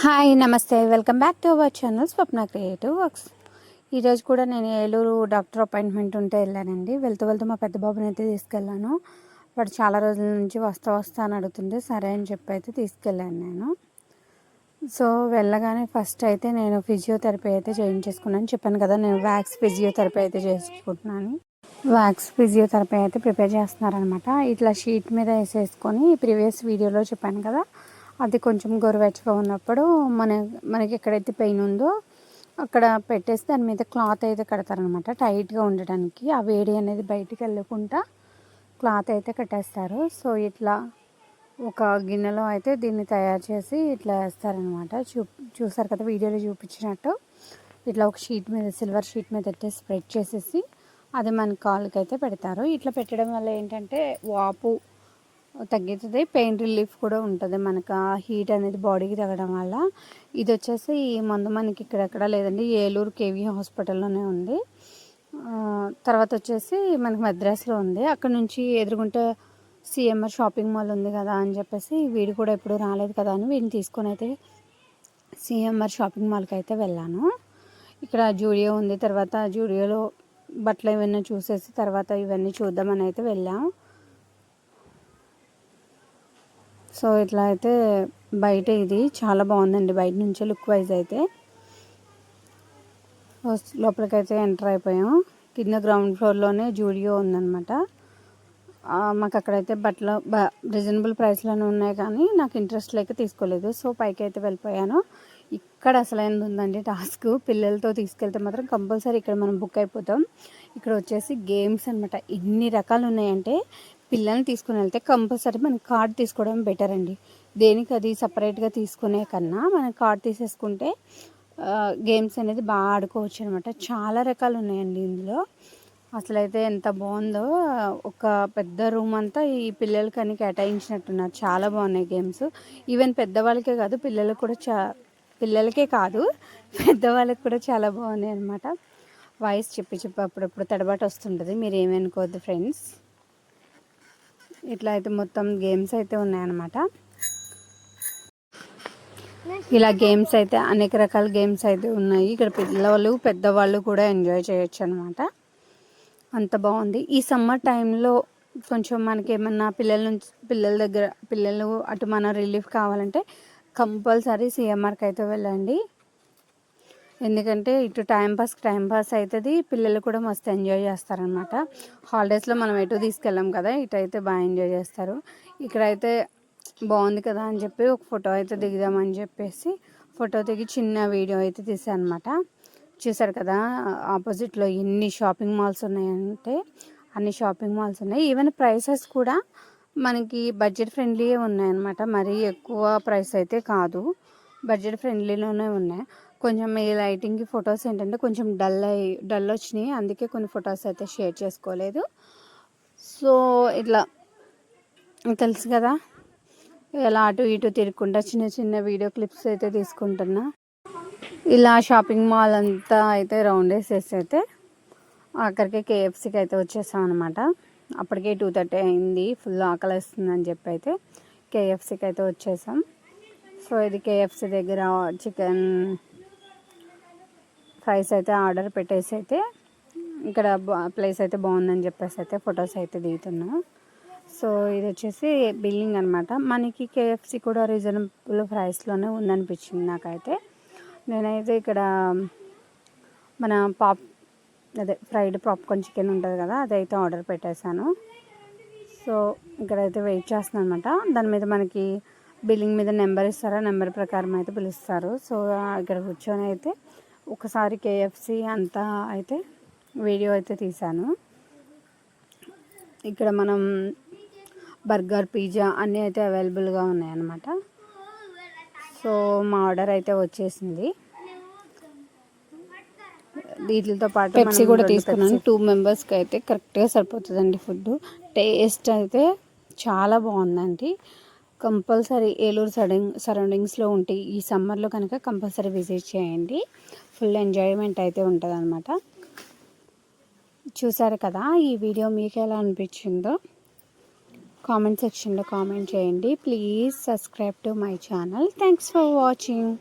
Hi నమస్తే welcome back to our channel Swapna creative works. ఈరోజు కూడా నేను ఏలూరు డాక్టర్ అపాయింట్మెంట్ ఉంటే వెళ్ళానండి. వెళ్తూ మా పెద్ద బాబుని అయితే తీసుకెళ్ళాను. వాడు చాలా రోజుల నుంచి వస్తా అని అడుగుతుంటే సరే అని చెప్పి అయితే తీసుకెళ్ళాను నేను. సో వెళ్ళగానే ఫస్ట్ అయితే నేను ఫిజియోథెరపీ అయితే చేయించేసుకున్నాను. చెప్పాను కదా నేను వ్యాక్స్ ఫిజియోథెరపీ అయితే చేసుకుంటున్నాను. వ్యాక్స్ ఫిజియోథెరపీ అయితే ప్రిపేర్ చేస్తున్నారనమాట. ఇట్లా షీట్ మీద వేసేసుకొని ప్రీవియస్ వీడియోలో చెప్పాను కదా, అది కొంచెం గోరువెచ్చగా ఉన్నప్పుడు మనకి ఎక్కడైతే పెయిన్ ఉందో అక్కడ పెట్టేసి దాని మీద క్లాత్ అయితే కడతారనమాట, టైట్గా ఉండడానికి. ఆ వేడి అనేది బయటికి వెళ్ళకుండా క్లాత్ అయితే కట్టేస్తారు. సో ఇట్లా ఒక గిన్నెలో అయితే దీన్ని తయారు చేసి ఇట్లా వేస్తారనమాట. చూసారు కదా వీడియోలో చూపించినట్టు. ఇట్లా ఒక షీట్ మీద, సిల్వర్ షీట్ మీద అయితే స్ప్రెడ్ చేసేసి అది మన కాలుకి అయితే పెడతారు. ఇట్లా పెట్టడం వల్ల ఏంటంటే వాపు తగ్గుతుంది, పెయిన్ రిలీఫ్ కూడా ఉంటుంది మనకు. ఆ హీట్ అనేది బాడీకి తగ్గడం వల్ల. ఇది వచ్చేసి ఈ మందు మనకి ఇక్కడెక్కడ లేదండి, ఏలూరు కేవీ హాస్పిటల్లోనే ఉంది. తర్వాత వచ్చేసి మనకి మద్రాసులో ఉంది. అక్కడ నుంచి ఎదురుగుంటే సిఎంఆర్ షాపింగ్ మాల్ ఉంది కదా అని చెప్పేసి, వీడు కూడా ఎప్పుడు రాలేదు కదా అని వీడిని తీసుకొని అయితే సిఎంఆర్ షాపింగ్ మాల్కి అయితే వెళ్ళాను. ఇక్కడ జూడియో ఉంది, తర్వాత జూడియోలో బట్టలు ఏమైనా చూసేసి తర్వాత ఇవన్నీ చూద్దామని అయితే వెళ్ళాము. సో ఇట్లా అయితే బయట ఇది చాలా బాగుందండి, బయట నుంచి లుక్ వైజ్ అయితే. లోపలికైతే ఎంటర్ అయిపోయాం. కింద గ్రౌండ్ ఫ్లోర్లోనే జూడియో ఉందన్నమాట. మాకు అక్కడైతే బట్టలు రీజనబుల్ ప్రైస్లోనే ఉన్నాయి, కానీ నాకు ఇంట్రెస్ట్ లేక తీసుకోలేదు. సో పైకి అయితే వెళ్ళిపోయాను. ఇక్కడ అసలైనది ఉందండి టాస్క్. పిల్లలతో తీసుకెళ్తే మాత్రం కంపల్సరీ ఇక్కడ మనం బుక్ అయిపోతాం. ఇక్కడ వచ్చేసి గేమ్స్ అనమాట. ఎన్ని రకాలు ఉన్నాయంటే పిల్లల్ని తీసుకుని వెళ్తే కంపల్సరీ మనం కార్డ్ తీసుకోవడం బెటర్ అండి. దేనికి అది సపరేట్గా తీసుకునే కన్నా మనం కార్డ్ తీసేసుకుంటే గేమ్స్ అనేది బాగా ఆడుకోవచ్చు అనమాట. చాలా రకాలు ఉన్నాయండి ఇందులో. అసలైతే ఎంత బాగుందో. ఒక పెద్ద రూమ్ అంతా ఈ పిల్లలకని కేటాయించినట్టున్నారు. చాలా బాగున్నాయి గేమ్స్. ఈవెన్ పెద్దవాళ్ళకే కాదు, పిల్లలకే కాదు పెద్దవాళ్ళకి కూడా చాలా బాగున్నాయి అనమాట. వాయిస్ చెప్పి అప్పుడప్పుడు తడబాటు వస్తుంటుంది, మీరు ఏమనుకోవద్దు ఫ్రెండ్స్. ఇట్లా అయితే మొత్తం గేమ్స్ అయితే ఉన్నాయన్నమాట. ఇలా గేమ్స్ అయితే అనేక రకాల గేమ్స్ అయితే ఉన్నాయి. ఇక్కడ పిల్లలు పెద్దవాళ్ళు కూడా ఎంజాయ్ చేయొచ్చు అనమాట. అంత బాగుంది. ఈ సమ్మర్ టైంలో కొంచెం మనకి ఏమన్నా పిల్లలు అటు మన రిలీఫ్ కావాలంటే కంపల్సరీ సిఎంఆర్కి అయితే వెళ్ళండి. ఎందుకంటే ఇటు టైం పాస్ అవుతుంది, పిల్లలు కూడా మస్తు ఎంజాయ్ చేస్తారనమాట. హాలిడేస్లో మనం ఎటు తీసుకెళ్ళాం కదా, ఇటు అయితే బాగా ఎంజాయ్ చేస్తారు. ఇక్కడైతే బాగుంది కదా అని చెప్పి ఒక ఫోటో అయితే దిగుదామని చెప్పేసి ఫోటో దిగి చిన్న వీడియో అయితే తీసాను అనమాట. చూసారు కదా ఆపోజిట్లో ఎన్ని షాపింగ్ మాల్స్ ఉన్నాయంటే అన్ని షాపింగ్ మాల్స్ ఉన్నాయి. ఈవెన్ ప్రైసెస్ కూడా మనకి బడ్జెట్ ఫ్రెండ్లీయే ఉన్నాయన్నమాట. మరీ ఎక్కువ ప్రైస్ అయితే కాదు, బడ్జెట్ ఫ్రెండ్లీలోనే ఉన్నాయి. కొంచెం ఈ లైటింగ్కి ఫొటోస్ ఏంటంటే కొంచెం డల్ వచ్చినాయి, అందుకే కొన్ని ఫొటోస్ అయితే షేర్ చేసుకోలేదు. సో ఇట్లా తెలుసు కదా, ఇలా అటు ఇటు తిరగకుండా చిన్న వీడియో క్లిప్స్ అయితే తీసుకుంటున్నా. ఇలా షాపింగ్ మాల్ అంతా అయితే రౌండ్ వేసేసి అయితే అక్కడికి కేఎఫ్సీకి అయితే వచ్చేసాం అనమాట. అప్పటికే 2:30 అయింది, ఫుల్ ఆకలి వేస్తుందని చెప్పి అయితే కేఎఫ్సీకి అయితే వచ్చేసాం. సో ఇది కేఎఫ్సీ దగ్గర చికెన్ ఫ్రైస్ అయితే ఆర్డర్ పెట్టేసి అయితే ఇక్కడ ప్లేస్ అయితే బాగుందని చెప్పేసి అయితే ఫొటోస్ అయితే దిగుతున్నాం. సో ఇది వచ్చేసి బిల్లింగ్ అనమాట. మనకి కేఎఫ్సీ కూడా రీజనబుల్ ప్రైస్లోనే ఉందనిపించింది నాకైతే. నేనైతే ఇక్కడ మన ఫ్రైడ్ పాప్కార్న్ చికెన్ ఉంటుంది కదా, అదైతే ఆర్డర్ పెట్టేశాను. సో ఇక్కడైతే వెయిట్ చేస్తున్నాను అనమాట. దాని మీద మనకి బిల్లింగ్ మీద నెంబర్ ఇస్తారా, నెంబర్ ప్రకారం అయితే పిలుస్తారు. సో ఇక్కడ కూర్చొని అయితే ఒకసారి కేఎఫ్సీ అంతా అయితే వీడియో అయితే తీశాను. ఇక్కడ మనం బర్గర్, పిజ్జా అన్నీ అయితే అవైలబుల్గా ఉన్నాయన్నమాట. సో మా ఆర్డర్ అయితే వచ్చేసింది. వీటితో పాటు పెప్సీ కూడా తీసుకున్నాను. 2 మెంబర్స్కి అయితే కరెక్ట్గా సరిపోతుందండి ఫుడ్. టేస్ట్ అయితే చాలా బాగుందండి. కంపల్సరీ ఏలూరు సరౌండింగ్స్లో ఉంటే ఈ సమ్మర్లో కనుక కంపల్సరీ విజిట్ చేయండి. ఫుల్ ఎంజాయ్మెంట్ అయితే ఉంటుంది అనమాట. చూసారు కదా, ఈ వీడియో మీకు ఎలా అనిపించిందో కామెంట్ సెక్షన్లో కామెంట్ చేయండి. Please subscribe to my channel. Thanks for watching.